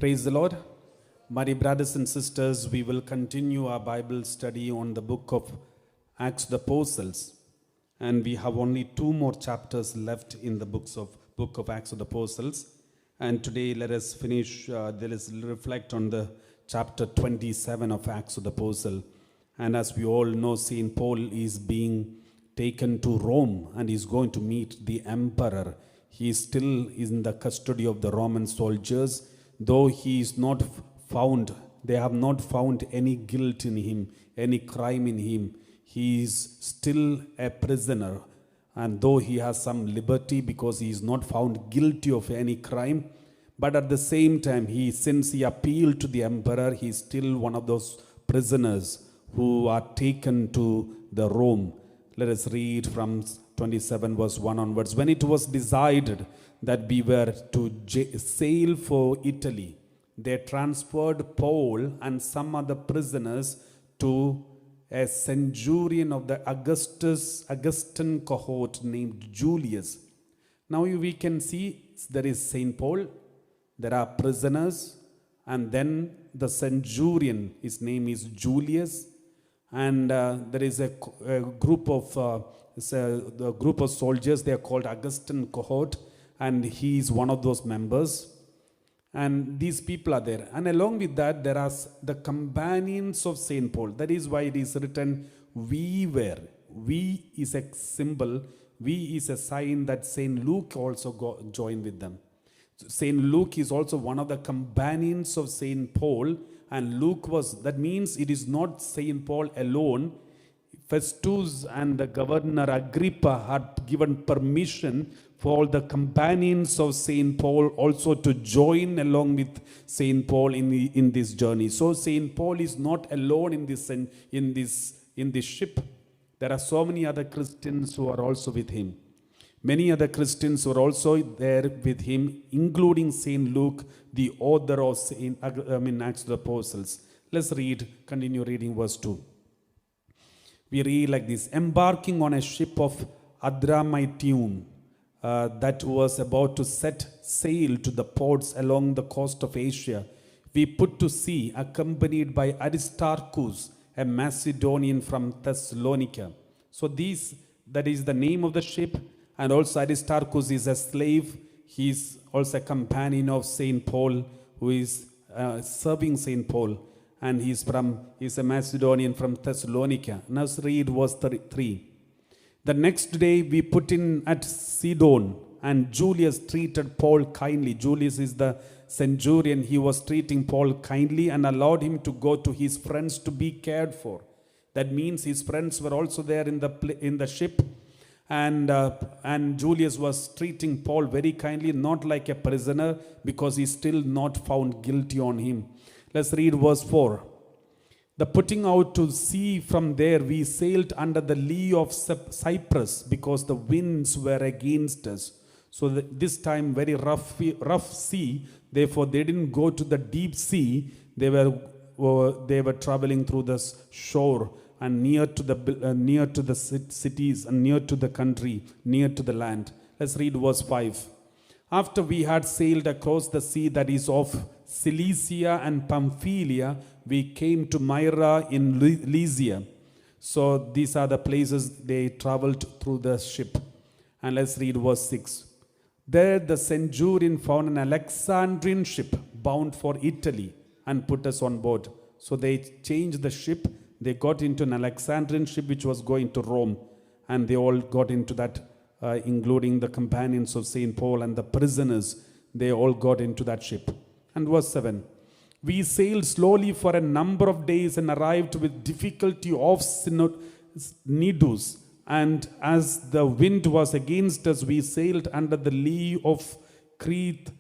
Praise the Lord. My dear brothers and sisters, we will continue our Bible study on the book of Acts of the Apostles. And we have only 2 more chapters left in the book of Acts of the Apostles. And today let us reflect on the chapter 27 of Acts of the Apostle. And as we all know, St. Paul is being taken to Rome and is going to meet the emperor. He is still in the custody of the Roman soldiers. Though he is not found, they have not found any guilt in him, any crime in him. He is still a prisoner. And though he has some liberty because he is not found guilty of any crime, but at the same time, since he appealed to the emperor, he is still one of those prisoners who are taken to the Rome. Let us read from 27 verse 1 onwards. When it was decided that we were to sail for Italy, they transferred Paul and some other prisoners to a centurion of the Augustan cohort named Julius. Now we can see there is St. Paul, there are prisoners, and then the centurion, his name is Julius, and there is a group of the group of soldiers. They are called Augustan cohort, and he is one of those members. And these people are there. And along with that, there are the companions of St. Paul. That is why it is written, we were. We is a symbol. We is a sign that St. Luke also joined with them. St. Luke is also one of the companions of St. Paul. And Luke that means it is not St. Paul alone. Festus and the governor Agrippa had given permission for all the companions of St. Paul also to join along with St. Paul in this journey. So St. Paul is not alone in this ship. There are so many other Christians who are also with him. Many other Christians were also there with him, including St. Luke, the author of Acts of the Apostles. Let's continue reading verse 2. We read like this: embarking on a ship of Adramyttium that was about to set sail to the ports along the coast of Asia, we put to sea, accompanied by Aristarchus, a Macedonian from Thessalonica. So that is the name of the ship, and also Aristarchus is a slave. He is also a companion of St. Paul, who is serving St. Paul. And he's a Macedonian from Thessalonica. Now let's read verse 3. The next day we put in at Sidon, and Julius treated Paul kindly. Julius is the centurion. He was treating Paul kindly and allowed him to go to his friends to be cared for. That means his friends were also there in the ship. And Julius was treating Paul very kindly, not like a prisoner, because he's still not found guilty on him. Let's read verse 4. The putting out to sea from there, we sailed under the lee of Cyprus because the winds were against us. So this time very rough sea. Therefore, they didn't go to the deep sea. They were traveling through the shore and near to the cities and near to the country, near to the land. Let's read verse 5. After we had sailed across the sea that is of Cilicia and Pamphylia, we came to Myra in Lycia. So these are the places they traveled through the ship. And let's read verse 6. There the centurion found an Alexandrian ship bound for Italy and put us on board. So they changed the ship. They got into an Alexandrian ship which was going to Rome. And they all got into that, including the companions of St. Paul and the prisoners. They all got into that ship. And verse 7. We sailed slowly for a number of days and arrived with difficulty off Cnidus. And as the wind was against us, we sailed under the lee of Crete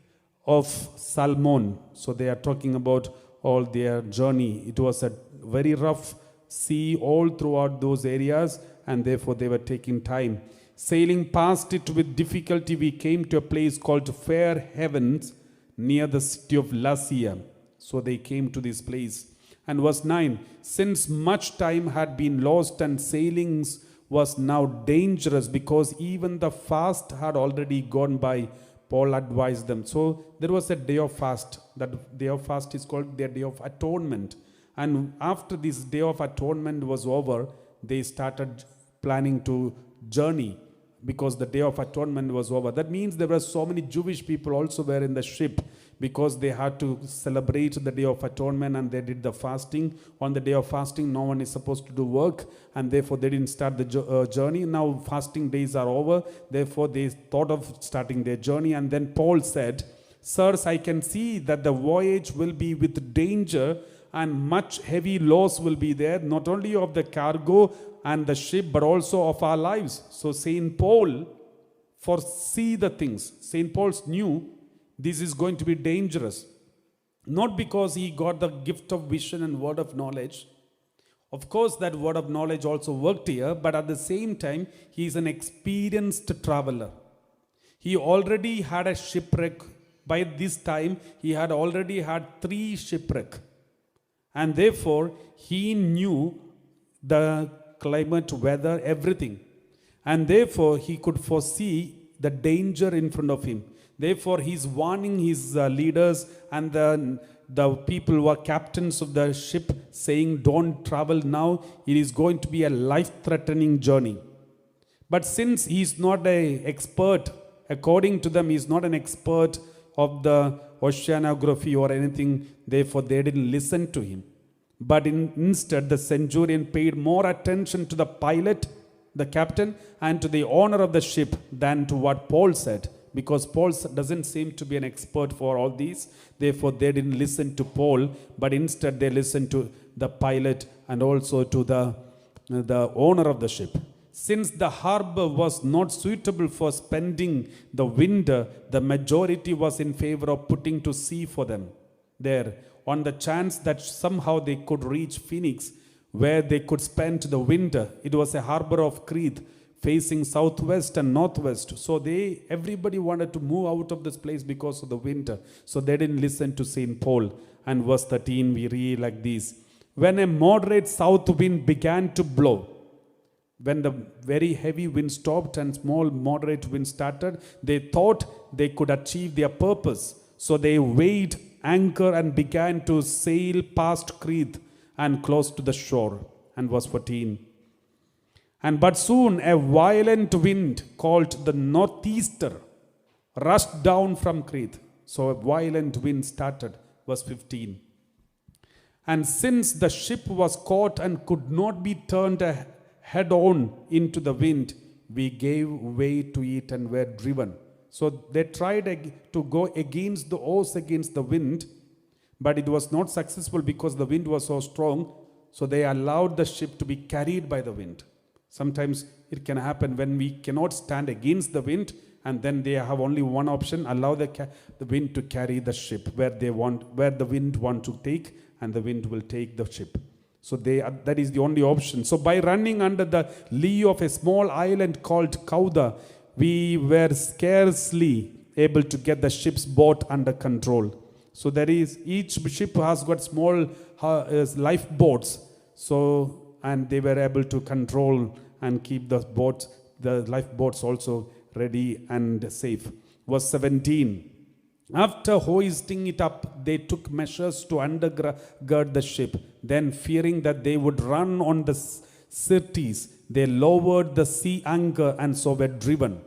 of Salmon. So they are talking about all their journey. It was a very rough sea all throughout those areas, and therefore they were taking time. Sailing past it with difficulty, we came to a place called Fair Havens near the city of Lasea. So they came to this place. And verse 9, since much time had been lost and sailings was now dangerous because even the fast had already gone by, Paul advised them. So there was a day of fast. That day of fast is called the Day of Atonement. And after this Day of Atonement was over, they started planning to journey because the Day of Atonement was over. That means there were so many Jewish people also were in the ship because they had to celebrate the Day of Atonement, and they did the fasting. On the day of fasting, no one is supposed to do work, and therefore they didn't start the journey. Now fasting days are over, therefore they thought of starting their journey. And then Paul said, "Sirs, I can see that the voyage will be with danger, and much heavy loss will be there, not only of the cargo and the ship, but also of our lives." So St. Paul foresee the things. St. Paul knew this is going to be dangerous. Not because he got the gift of vision and word of knowledge. Of course, that word of knowledge also worked here, but at the same time, he is an experienced traveler. He already had a shipwreck. By this time, he had already had 3 shipwrecks. And therefore, he knew the climate, weather, everything. And therefore, he could foresee the danger in front of him. Therefore, he's warning his leaders and the people who are captains of the ship, saying, "Don't travel now. It is going to be a life-threatening journey." But since he's not an expert, according to them, he's not an expert of the oceanography or anything, therefore they didn't listen to him. But instead, the centurion paid more attention to the pilot, the captain, and to the owner of the ship than to what Paul said. Because Paul doesn't seem to be an expert for all these. Therefore, they didn't listen to Paul, but instead they listened to the pilot and also to the owner of the ship. Since the harbor was not suitable for spending the winter, the majority was in favor of putting to sea for them there, on the chance that somehow they could reach Phoenix, where they could spend the winter. It was a harbor of Crete, facing southwest and northwest. So everybody wanted to move out of this place because of the winter. So they didn't listen to St. Paul. And verse 13, we read like this: "When a moderate south wind began to blow," when the very heavy wind stopped and small moderate wind started, they thought they could achieve their purpose. So they weighed anchor and began to sail past Crete and close to the shore. And verse 14, But soon a violent wind called the northeaster rushed down from Crete." So a violent wind started. Verse 15. "And since the ship was caught and could not be turned head on into the wind, we gave way to it and were driven." So they tried to go against the oars, against the wind, but it was not successful because the wind was so strong. So they allowed the ship to be carried by the wind. Sometimes it can happen when we cannot stand against the wind, and then they have only one option: allow the wind to carry the ship where the wind want to take, and the wind will take the ship. So that is the only option. So by running under the lee of a small island called Cauda, we were scarcely able to get the ship's boat under control. So each ship has got small lifeboats. And they were able to control and keep the lifeboats also ready and safe. Verse 17. "After hoisting it up, they took measures to undergird the ship. Then, fearing that they would run on the Syrtis, they lowered the sea anchor and so were driven."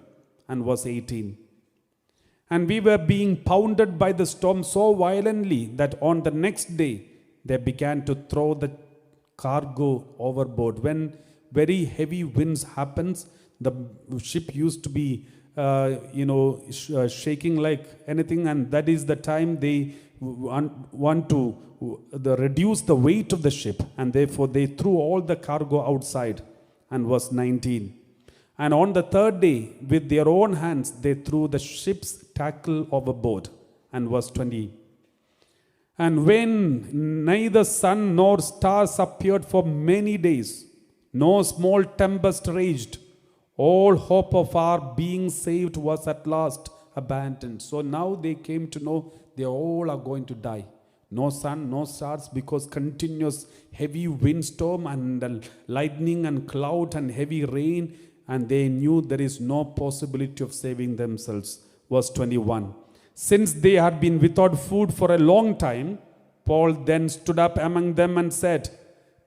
And verse 18. "And we were being pounded by the storm so violently that on the next day they began to throw the cargo overboard." When very heavy winds happens, the ship used to be shaking like anything, and that is the time they want to reduce the weight of the ship, and therefore they threw all the cargo outside. And verse 19. "And on the third day, with their own hands, they threw the ship's tackle overboard." And verse 20. "And when neither sun nor stars appeared for many days, no small tempest raged, all hope of our being saved was at last abandoned." So now they came to know they all are going to die. No sun, no stars, because continuous heavy windstorm and lightning and cloud and heavy rain, and they knew there is no possibility of saving themselves. Verse 21. Since they had been without food for a long time, Paul then stood up among them and said,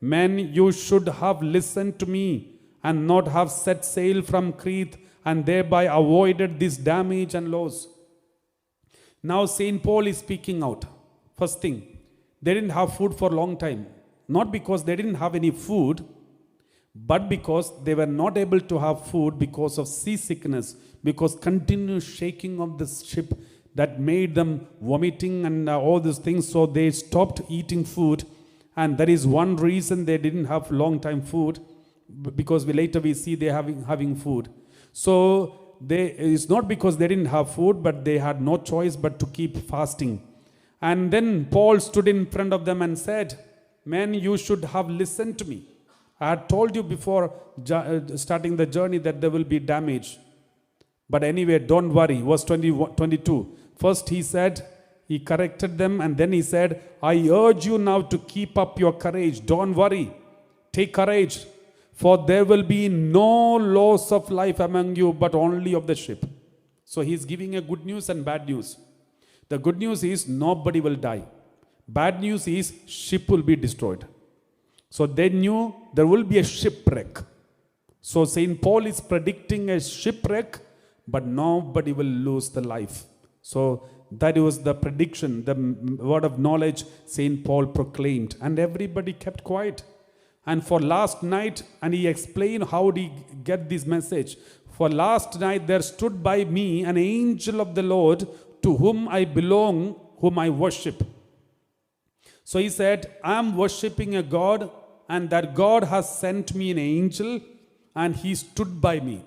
Men, you should have listened to me and not have set sail from Crete and thereby avoided this damage and loss. Now St. Paul is speaking out. First thing, they didn't have food for a long time. Not because they didn't have any food, but because they were not able to have food because of seasickness, because continuous shaking of the ship that made them vomiting and all these things. So they stopped eating food, and that is one reason they didn't have long time food, because later we see they having food. So it's not because they didn't have food, but they had no choice but to keep fasting. And then Paul stood in front of them and said, Men, you should have listened to me. I had told you before starting the journey that there will be damage. But anyway, don't worry. Verse 22. First he corrected them, and then he said, I urge you now to keep up your courage. Don't worry. Take courage. For there will be no loss of life among you, but only of the ship. So he's giving a good news and bad news. The good news is nobody will die. Bad news is ship will be destroyed. So they knew there will be a shipwreck. So St. Paul is predicting a shipwreck, but nobody will lose the life. So that was the prediction, the word of knowledge St. Paul proclaimed. And everybody kept quiet. And for last night, and he explained how did he get this message. For last night there stood by me an angel of the Lord, to whom I belong, whom I worship. So he said, I am worshipping a God, and that God has sent me an angel, and he stood by me.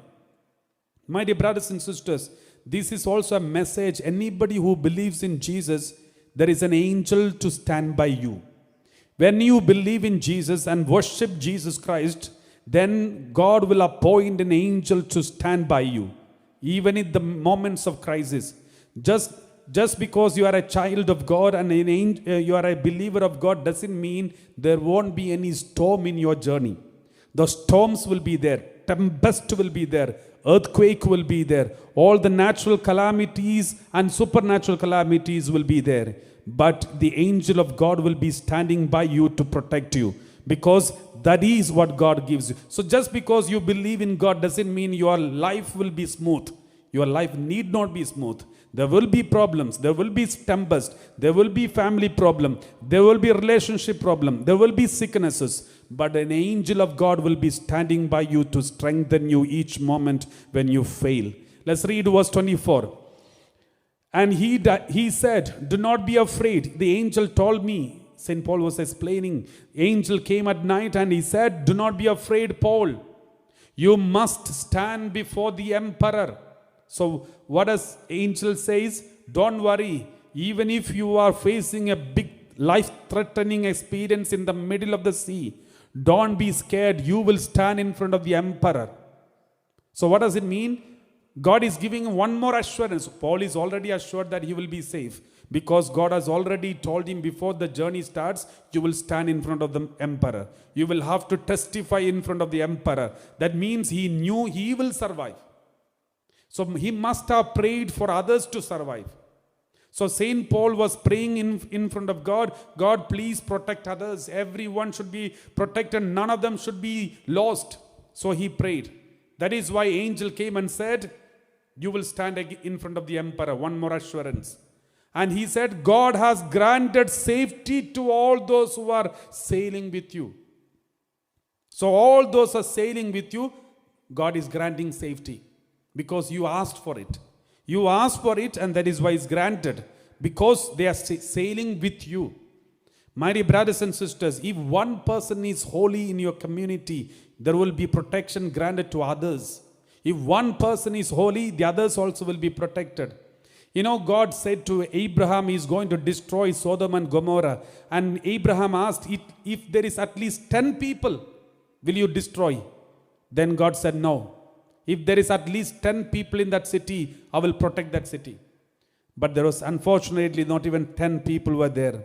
My dear brothers and sisters, this is also a message. Anybody who believes in Jesus, there is an angel to stand by you. When you believe in Jesus and worship Jesus Christ, then God will appoint an angel to stand by you, even in the moments of crisis. Just because you are a child of God and you are a believer of God doesn't mean there won't be any storm in your journey. The storms will be there, tempest will be there, earthquake will be there, all the natural calamities and supernatural calamities will be there. But the angel of God will be standing by you to protect you, because that is what God gives you. So just because you believe in God doesn't mean your life will be smooth. Your life need not be smooth. There will be problems. There will be tempest. There will be family problem. There will be relationship problem. There will be sicknesses. But an angel of God will be standing by you to strengthen you each moment when you fail. Let's read verse 24. And he said, do not be afraid. The angel told me, St. Paul was explaining, angel came at night and he said, do not be afraid, Paul. You must stand before the emperor. So what does angel says? Don't worry. Even if you are facing a big life-threatening experience in the middle of the sea, don't be scared. You will stand in front of the emperor. So what does it mean? God is giving one more assurance. Paul is already assured that he will be safe, because God has already told him before the journey starts, you will stand in front of the emperor. You will have to testify in front of the emperor. That means he knew he will survive. So he must have prayed for others to survive. So St. Paul was praying in front of God, God, please protect others. Everyone should be protected. None of them should be lost. So he prayed. That is why angel came and said, you will stand in front of the emperor. One more assurance. And he said, God has granted safety to all those who are sailing with you. So all those are sailing with you, God is granting safety. Because you asked for it. You asked for it, and that is why it's granted. Because they are sailing with you. My dear brothers and sisters, if one person is holy in your community, there will be protection granted to others. If one person is holy, the others also will be protected. You know, God said to Abraham, he is going to destroy Sodom and Gomorrah. And Abraham asked, if there is at least 10 people, will you destroy? Then God said, no. If there is at least 10 people in that city, I will protect that city. But there was unfortunately not even 10 people were there.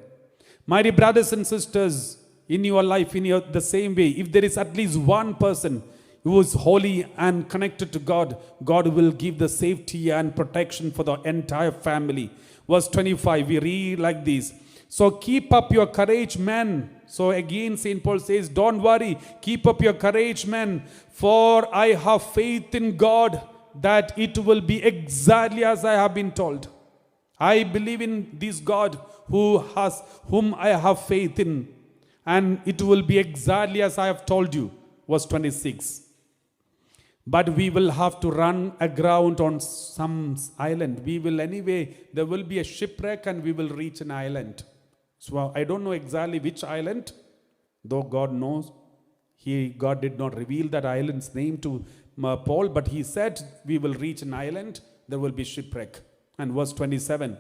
My dear brothers and sisters, in your life, the same way, if there is at least one person, who is holy and connected to God, God will give the safety and protection for the entire family. Verse 25, we read like this. So keep up your courage, men. So again, St. Paul says, don't worry, keep up your courage, men, for I have faith in God that it will be exactly as I have been told. I believe in this God whom I have faith in, and it will be exactly as I have told you. Verse 26. But we will have to run aground on some island. There will be a shipwreck and we will reach an island. So I don't know exactly which island, though God knows. God did not reveal that island's name to Paul, but he said we will reach an island, there will be shipwreck. And verse 27.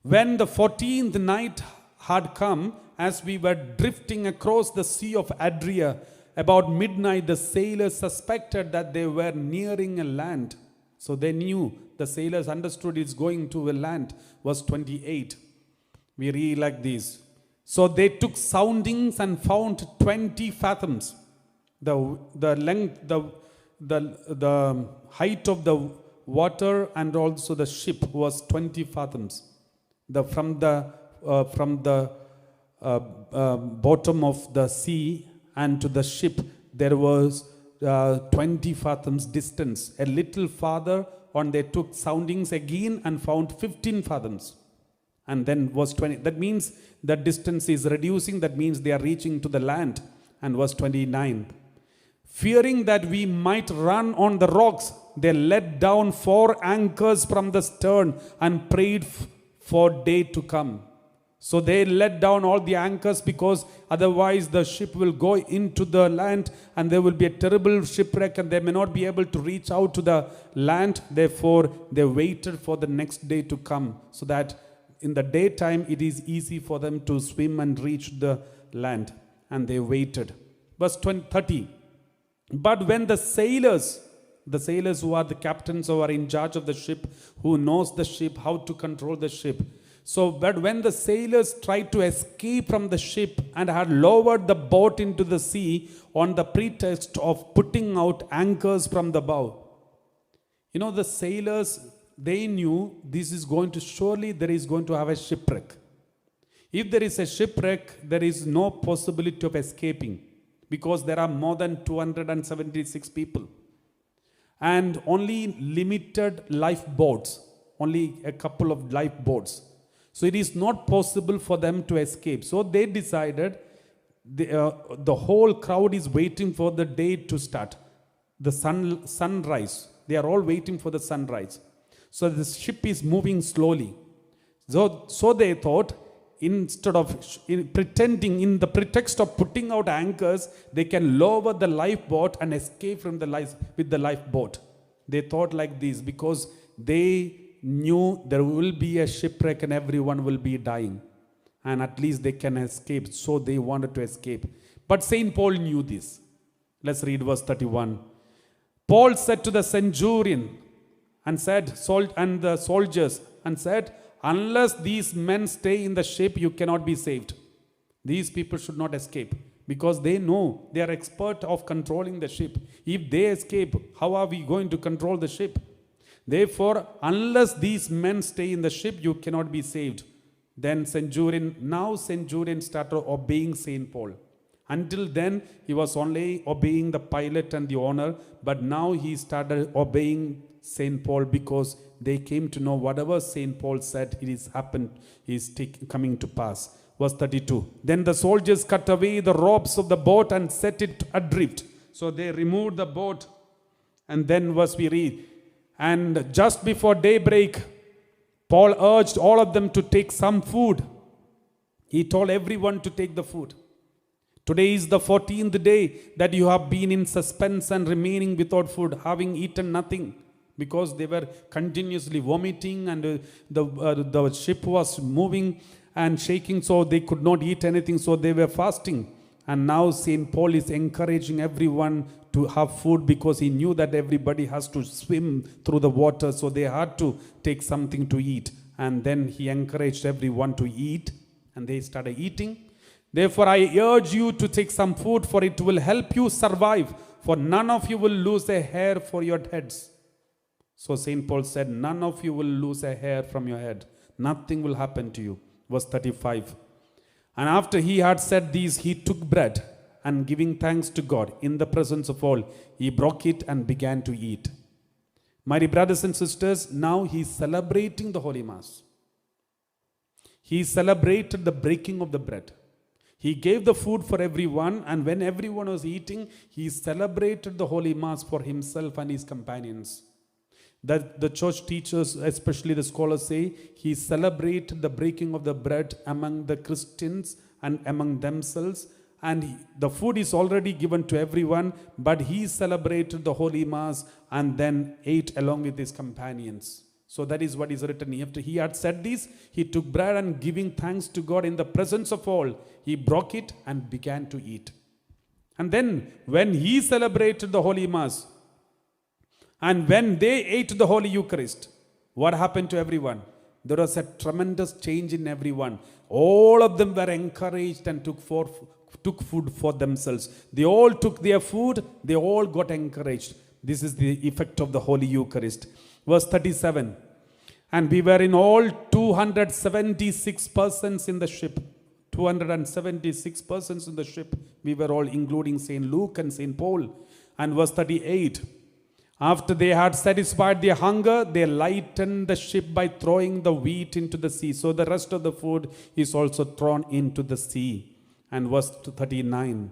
When the 14th night had come, as we were drifting across the Sea of Adria, about midnight, the sailors suspected that they were nearing a land. So they knew, the sailors understood it's going to a land. Verse 28. We read like this. So they took soundings and found 20 fathoms. The length, the height of the water and also the ship was 20 fathoms. From the bottom of the sea and to the ship, there was 20 fathoms distance. A little farther on, they took soundings again and found 15 fathoms. And then verse 20, that means the distance is reducing, that means they are reaching to the land. And verse 29, fearing that we might run on the rocks, they let down 4 anchors from the stern and prayed for day to come. So they let down all the anchors because otherwise the ship will go into the land and there will be a terrible shipwreck and they may not be able to reach out to the land. Therefore, they waited for the next day to come so that in the daytime it is easy for them to swim and reach the land. And they waited. Verse 30. But when the sailors who are the captains who are in charge of the ship, who knows the ship, how to control the ship. But when the sailors tried to escape from the ship and had lowered the boat into the sea on the pretext of putting out anchors from the bow. You know, the sailors, they knew this is going to, surely there is going to have a shipwreck. If there is a shipwreck, there is no possibility of escaping because there are more than 276 people. And only limited lifeboats, only a couple of lifeboats. So it is not possible for them to escape. So they decided, the whole crowd is waiting for the day to start. The sunrise. They are all waiting for the sunrise. So the ship is moving slowly. So they thought, instead of pretending in the pretext of putting out anchors, they can lower the lifeboat and escape from with the lifeboat. They thought like this because they knew there will be a shipwreck and everyone will be dying. And at least they can escape. So they wanted to escape. But St. Paul knew this. Let's read verse 31. Paul said to the centurion and the soldiers and said, unless these men stay in the ship, you cannot be saved. These people should not escape because they know, they are expert of controlling the ship. If they escape, how are we going to control the ship? Therefore, unless these men stay in the ship, you cannot be saved. Then centurion started obeying St. Paul. Until then, he was only obeying the pilot and the owner, but now he started obeying St. Paul because they came to know whatever St. Paul said, it is happened, is coming to pass. Verse 32. Then the soldiers cut away the ropes of the boat and set it adrift. So they removed the boat. And then verse we read, and just before daybreak, Paul urged all of them to take some food. He told everyone to take the food. Today is the 14th day that you have been in suspense and remaining without food, having eaten nothing. Because they were continuously vomiting and the ship was moving and shaking, so they could not eat anything, so they were fasting. And now St. Paul is encouraging everyone to have food because he knew that everybody has to swim through the water, so they had to take something to eat. And then he encouraged everyone to eat, and they started eating. Therefore, I urge you to take some food, for it will help you survive, for none of you will lose a hair for your heads. So St. Paul said, none of you will lose a hair from your head. Nothing will happen to you. Verse 35. And after he had said these, he took bread, and giving thanks to God in the presence of all, he broke it and began to eat. My dear brothers and sisters, now he is celebrating the Holy Mass. He celebrated the breaking of the bread. He gave the food for everyone, and when everyone was eating, he celebrated the Holy Mass for himself and his companions. That the church teachers, especially the scholars, say he celebrated the breaking of the bread among the Christians and among themselves, and the food is already given to everyone, but he celebrated the Holy Mass and then ate along with his companions. So that is what is written. After he had said this, he took bread, and giving thanks to God in the presence of all, he broke it and began to eat. And then when he celebrated the Holy Mass, and when they ate the Holy Eucharist, what happened to everyone? There was a tremendous change in everyone. All of them were encouraged and took food for themselves. They all took their food. They all got encouraged. This is the effect of the Holy Eucharist. Verse 37. And we were in all 276 persons in the ship. 276 persons in the ship. We were all, including St. Luke and St. Paul. And verse 38. After they had satisfied their hunger, they lightened the ship by throwing the wheat into the sea. So the rest of the food is also thrown into the sea. And verse 39.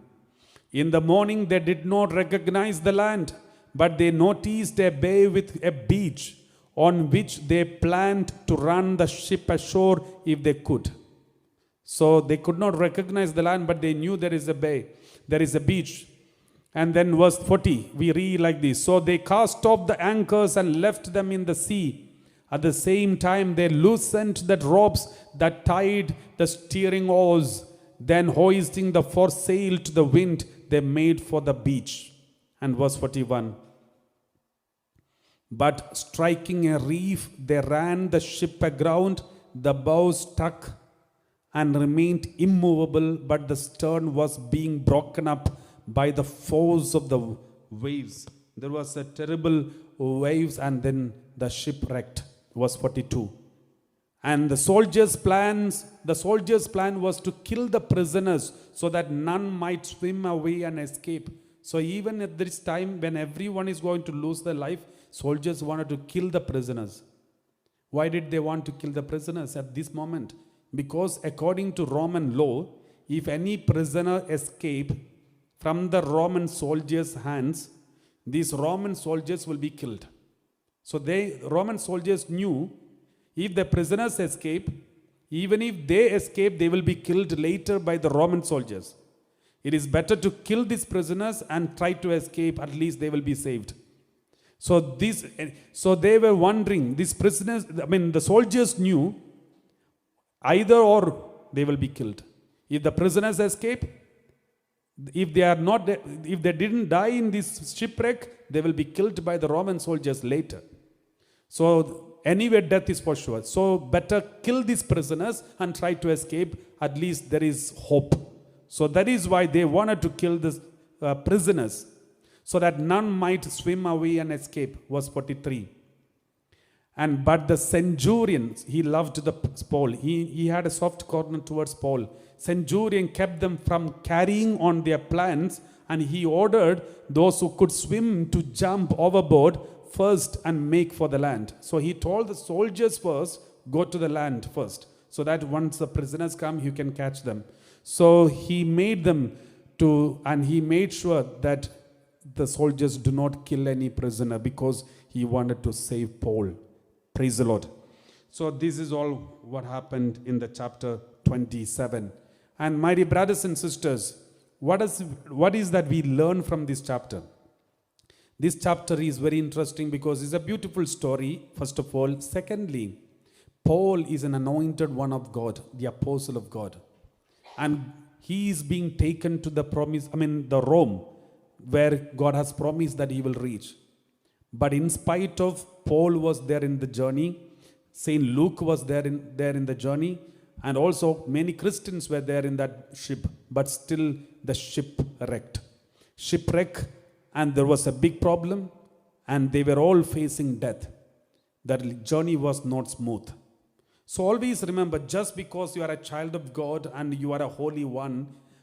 In the morning they did not recognize the land, but they noticed a bay with a beach, on which they planned to run the ship ashore if they could. So they could not recognize the land, but they knew there is a bay, there is a beach. And then verse 40, we read like this. So they cast off the anchors and left them in the sea. At the same time, they loosened the ropes that tied the steering oars. Then hoisting the foresail to the wind, they made for the beach. And verse 41. But striking a reef, they ran the ship aground. The bow stuck and remained immovable, but the stern was being broken up by the force of the waves. There was a terrible waves, and then the ship wrecked. Verse 42. And the soldiers' plan was to kill the prisoners so that none might swim away and escape. So even at this time, when everyone is going to lose their life, soldiers wanted to kill the prisoners. Why did they want to kill the prisoners at this moment? Because according to Roman law, if any prisoner escaped from the Roman soldiers' hands, these Roman soldiers will be killed. So Roman soldiers knew if the prisoners escape, even if they escape, they will be killed later by the Roman soldiers. It is better to kill these prisoners and try to escape, at least they will be saved. So they were wondering, these prisoners, the soldiers knew either or they will be killed. If the prisoners escape, if they didn't die in this shipwreck, they will be killed by the Roman soldiers later. So anyway, death is for sure. So better kill these prisoners and try to escape. At least there is hope. So that is why they wanted to kill these prisoners, so that none might swim away and escape. Verse 43. But the centurion, he loved Paul. He had a soft corner towards Paul. Centurion kept them from carrying on their plans, and he ordered those who could swim to jump overboard first and make for the land. So he told the soldiers first, go to the land first, so that once the prisoners come, you can catch them. So he made them and he made sure that the soldiers do not kill any prisoner, because he wanted to save Paul. Praise the Lord. So this is all what happened in the chapter 27. And my dear brothers and sisters, what is that we learn from this chapter? This chapter is very interesting because it's a beautiful story, first of all. Secondly, Paul is an anointed one of God, the apostle of God. And he is being taken to the Rome, where God has promised that he will reach. But in spite of Paul was there in the journey, St. Luke was there in the journey, And also many Christians were there in that ship, but still the ship wrecked. Shipwreck, and there was a big problem, and they were all facing death. That journey was not smooth. So always remember, just because you are a child of God and you are a holy one,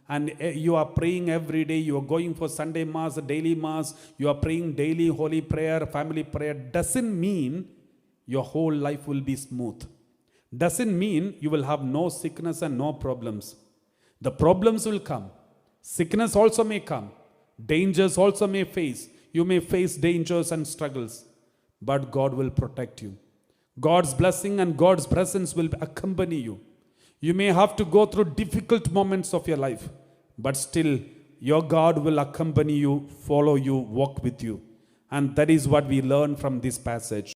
and you are praying every day, you are going for Sunday Mass, daily Mass, you are praying daily holy prayer, family prayer, doesn't mean your whole life will be smooth. Doesn't mean you will have no sickness and no problems. The problems will come. Sickness also may come. Dangers also may face. You may face dangers and struggles, but God will protect you. God's blessing and God's presence will accompany you. You may have to go through difficult moments of your life, but still your God will accompany you, follow you, walk with you. And that is what we learn from this passage.